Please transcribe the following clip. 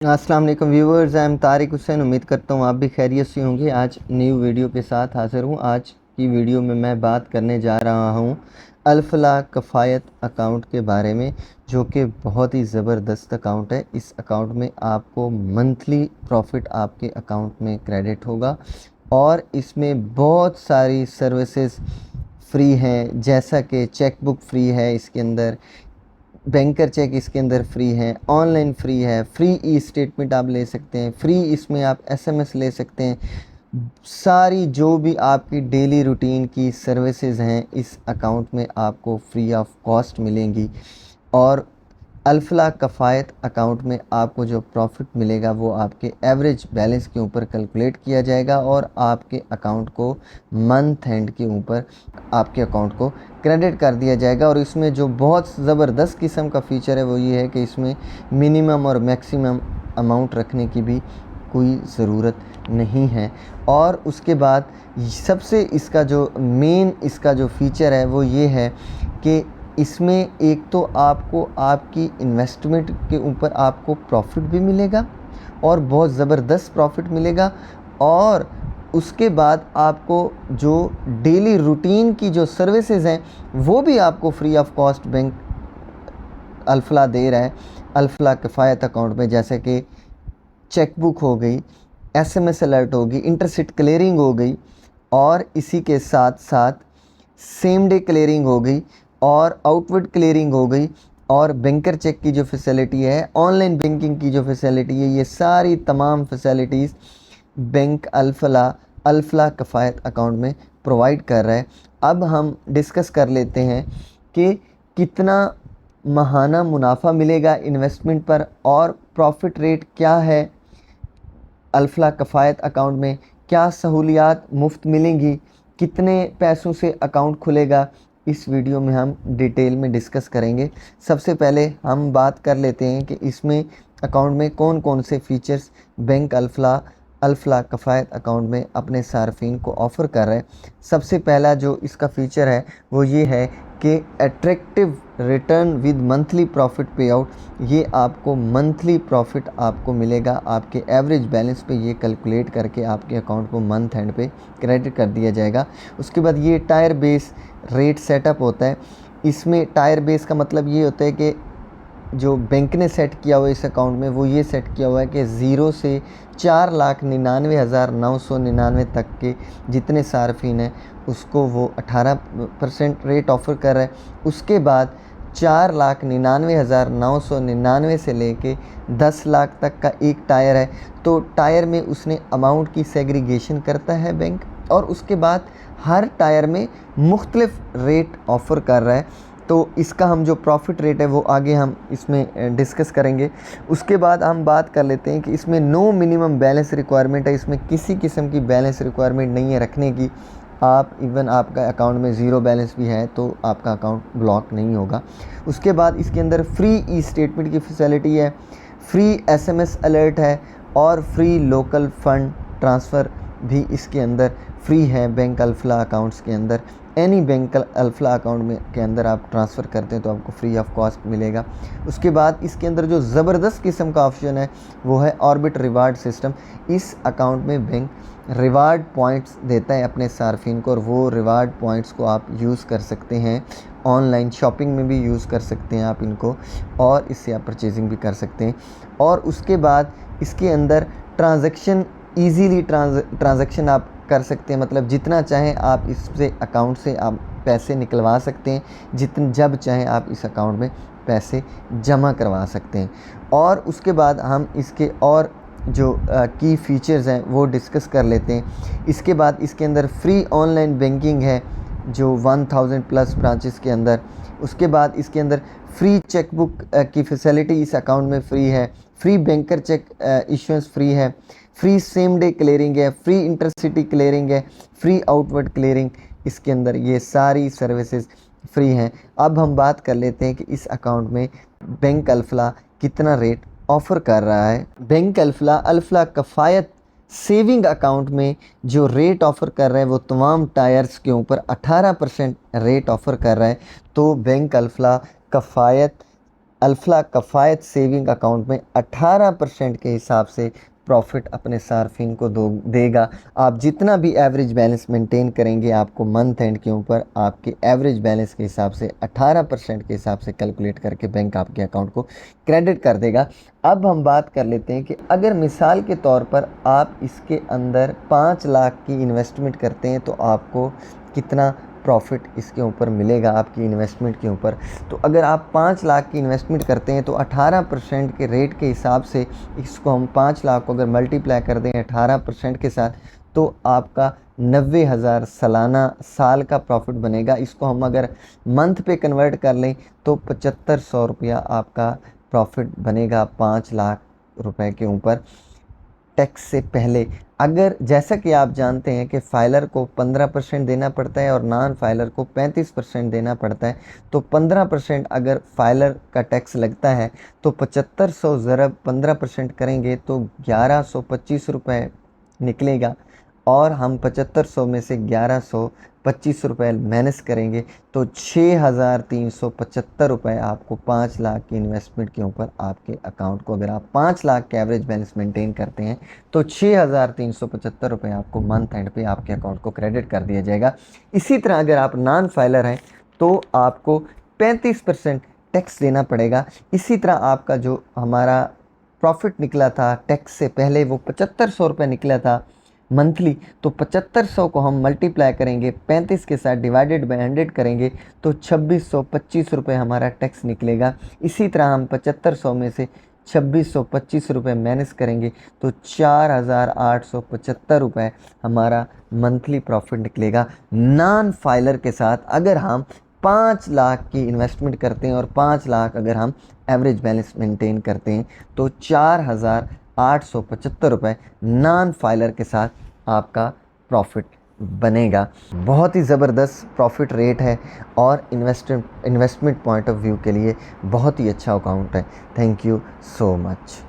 अस्सलाम वालेकुम viewers, I am Tariq Hussain. उम्मीद करता हूँ आप भी खैरियत से होंगे। आज न्यू वीडियो के साथ हाज़िर हूँ। आज की वीडियो में मैं बात करने जा रहा हूँ अल-फलाह कफ़ायत अकाउंट के बारे में, जो कि बहुत ही ज़बरदस्त अकाउंट है। इस अकाउंट में आपको मंथली प्रॉफिट आपके अकाउंट में क्रेडिट होगा और इसमें बहुत सारी सर्विसेज फ्री हैं, जैसा कि चेक बुक फ्री है, इसके अंदर बैंकर चेक इसके अंदर फ्री है, ऑनलाइन फ्री है, फ्री ई स्टेटमेंट आप ले सकते हैं, फ्री इसमें आप एसएमएस ले सकते हैं। सारी जो भी आपकी डेली रूटीन की सर्विसेज हैं इस अकाउंट में आपको फ्री ऑफ कॉस्ट मिलेंगी। और अल-फलाह कफ़ायत अकाउंट में आपको जो प्रॉफिट मिलेगा वो आपके एवरेज बैलेंस के ऊपर कैलकुलेट किया जाएगा और आपके अकाउंट को मंथ एंड के ऊपर आपके अकाउंट को क्रेडिट कर दिया जाएगा। और इसमें जो बहुत ज़बरदस्त किस्म का फ़ीचर है वो ये है कि इसमें मिनिमम और मैक्सिमम अमाउंट रखने की भी कोई ज़रूरत नहीं है। और उसके बाद सबसे इसका जो मेन इसका जो फ़ीचर है वो ये है कि इसमें एक तो आपको आपकी इन्वेस्टमेंट के ऊपर आपको प्रॉफिट भी मिलेगा और बहुत ज़बरदस्त प्रॉफिट मिलेगा। और उसके बाद आपको जो डेली रूटीन की जो सर्विसेज हैं वो भी आपको free of cost bank Al Falah दे रहा है अल-फलाह कफ़ायत अकाउंट में, जैसे कि चेक बुक हो गई, एसएमएस अलर्ट होगी, इंटरसिटी क्लियरिंग हो गई और इसी के साथ साथ सेम डे क्लियरिंग हो गई और आउटवर्ड क्लियरिंग हो गई और बैंकर चेक की जो फैसिलिटी है, ऑनलाइन बैंकिंग की जो फैसिलिटी है, ये सारी तमाम फैसिलिटीज़ बैंक अल-फलाह कफ़ायत अकाउंट में प्रोवाइड कर रहा है। अब हम डिस्कस कर लेते हैं कि कितना माहाना मुनाफा मिलेगा इन्वेस्टमेंट पर और प्रॉफिट रेट क्या है अल-फलाह कफ़ायत अकाउंट में, क्या सहूलियात मुफ्त मिलेंगी, कितने पैसों से अकाउंट खुलेगा, इस वीडियो में हम डिटेल में डिस्कस करेंगे। सबसे पहले हम बात कर लेते हैं कि इसमें अकाउंट में कौन कौन से फ़ीचर्स बैंक अल-फलाह कफ़ायत अकाउंट में अपने सार्फिन को ऑफ़र कर रहे हैं। सबसे पहला जो इसका फ़ीचर है वो ये है कि attractive return with monthly profit पे आउट। ये आपको मंथली प्रॉफिट आपको मिलेगा, आपके एवरेज बैलेंस पे ये कैलकुलेट करके आपके अकाउंट को मंथ एंड पे क्रेडिट कर दिया जाएगा। उसके बाद ये टायर बेस रेट सेटअप होता है। इसमें टायर बेस का मतलब ये होता है कि जो बैंक ने सेट किया हुआ है इस अकाउंट में वो ये सेट किया हुआ है कि 0 से 4,99,999 तक के जितने सार्फिन हैं उसको वो 18% रेट ऑफ़र कर रहा है। उसके बाद 4,99,999 से लेके 10 लाख तक का एक टायर है, तो टायर में उसने अमाउंट की सेग्रीगेशन करता है बैंक और उसके बाद हर टायर में मुख्तलिफ रेट ऑफ़र कर रहा है। तो इसका हम जो प्रॉफिट रेट है वो आगे हम इसमें डिस्कस करेंगे। उसके बाद हम बात कर लेते हैं कि इसमें नो मिनिमम बैलेंस रिक्वायरमेंट है, इसमें किसी किस्म की बैलेंस रिक्वायरमेंट नहीं है रखने की। आप इवन आपका अकाउंट में ज़ीरो बैलेंस भी है तो आपका अकाउंट ब्लॉक नहीं होगा। उसके बाद इसके अंदर फ्री ई स्टेटमेंट की फैसिलिटी है, फ्री एसएमएस अलर्ट है और फ्री लोकल फ़ंड ट्रांसफ़र भी इसके अंदर फ्री है। बैंक अल-फलाह अकाउंट्स के अंदर एनी बैंक अल-फलाह अकाउंट में के अंदर आप ट्रांसफ़र करते हैं तो आपको फ्री ऑफ कॉस्ट मिलेगा। उसके बाद इसके अंदर जो ज़बरदस्त किस्म का ऑप्शन है वो है ऑर्बिट रिवार्ड सिस्टम। इस अकाउंट में बैंक रिवार्ड पॉइंट्स देता है अपने सार्फिन को और वो रिवार्ड पॉइंट्स को आप यूज़ कर सकते हैं, ऑनलाइन शॉपिंग में भी यूज़ कर सकते हैं आप इनको और इससे आप परचेजिंग भी कर सकते हैं। और उसके बाद इसके अंदर ट्रांजैक्शन ईज़िली ट्रांजैक्शन आप कर सकते हैं, मतलब जितना चाहें आप इससे अकाउंट से आप पैसे निकलवा सकते हैं, जब चाहें आप इस अकाउंट में पैसे जमा करवा सकते हैं। और उसके बाद हम इसके और जो की फ़ीचर्स हैं वो डिस्कस कर लेते हैं। इसके बाद इसके अंदर फ्री ऑनलाइन बैंकिंग है जो 1000 प्लस ब्रांचेस के अंदर। उसके बाद इसके अंदर फ्री चेक बुक की फैसिलिटी इस अकाउंट में फ्री है, free banker cheque issuance free है, फ्री सेम डे क्लियरिंग है, फ्री इंटरसिटी क्लियरिंग है, फ्री आउटवर्ड क्लियरिंग, इसके अंदर ये सारी सर्विसेज फ्री हैं। अब हम बात कर लेते हैं कि इस अकाउंट में बैंक अल-फलाह कितना रेट ऑफ़र कर रहा है। बैंक अल-फलाह कफ़ायत सेविंग अकाउंट में जो रेट ऑफ़र कर रहा है वो तमाम टायर्स के ऊपर 18% रेट ऑफ़र कर रहा है। तो bank Al Falah कफ़ायत Alfalah कफ़ायत saving account में 18% के हिसाब से प्रॉफिट अपने सार्फिन को देगा। आप जितना भी एवरेज बैलेंस मेंटेन करेंगे आपको मंथ एंड के ऊपर आपके एवरेज बैलेंस के हिसाब से 18% के हिसाब से कैलकुलेट करके बैंक आपके अकाउंट को क्रेडिट कर देगा। अब हम बात कर लेते हैं कि अगर मिसाल के तौर पर आप इसके अंदर 5 लाख की इन्वेस्टमेंट करते हैं तो आपको कितना प्रॉफिट इसके ऊपर मिलेगा आपकी इन्वेस्टमेंट के ऊपर। तो अगर आप 5 लाख की इन्वेस्टमेंट करते हैं तो 18% के रेट के हिसाब से इसको हम 5 लाख को अगर मल्टीप्लाई कर दें 18% के साथ तो आपका 90,000 सालाना साल का प्रॉफिट बनेगा। इसको हम अगर मंथ पे कन्वर्ट कर लें तो 7500 रुपया आपका प्रॉफिट बनेगा 5 लाख रुपए के ऊपर टैक्स से पहले। अगर जैसा कि आप जानते हैं कि फाइलर को 15% देना पड़ता है और नॉन फाइलर को 35% देना पड़ता है, तो 15% अगर फाइलर का टैक्स लगता है तो 7500 ज़रब 15% करेंगे तो 1125 रुपये निकलेगा और हम 7500 में से 1125 रुपये माइनस करेंगे तो 6375 रुपये आपको 5 लाख की इन्वेस्टमेंट के ऊपर आपके अकाउंट को, अगर आप 5 लाख के एवरेज बैलेंस मेंटेन करते हैं तो 6375 रुपये आपको मंथ एंड पे आपके अकाउंट को क्रेडिट कर दिया जाएगा। इसी तरह अगर आप नॉन फाइलर हैं तो आपको 35% टैक्स देना पड़ेगा। इसी तरह आपका जो हमारा प्रॉफिट निकला था टैक्स से पहले वो 7500 रुपये निकला था मंथली, तो 7500 को हम मल्टीप्लाई करेंगे 35 के साथ डिवाइडेड बाय 100 करेंगे तो 2625 रुपये हमारा टैक्स निकलेगा। इसी तरह हम 7500 में से 2625 रुपये माइनस करेंगे तो 4875 रुपये हमारा मंथली प्रॉफिट निकलेगा नॉन फाइलर के साथ। अगर हम 5 लाख की इन्वेस्टमेंट करते हैं और 5 लाख अगर हम एवरेज बैलेंस मेंटेन करते हैं तो 4875 रुपये नॉन फाइलर के साथ आपका प्रॉफिट बनेगा। बहुत ही ज़बरदस्त प्रॉफिट रेट है और इन्वेस्टमेंट पॉइंट ऑफ व्यू के लिए बहुत ही अच्छा अकाउंट है। Thank you so much.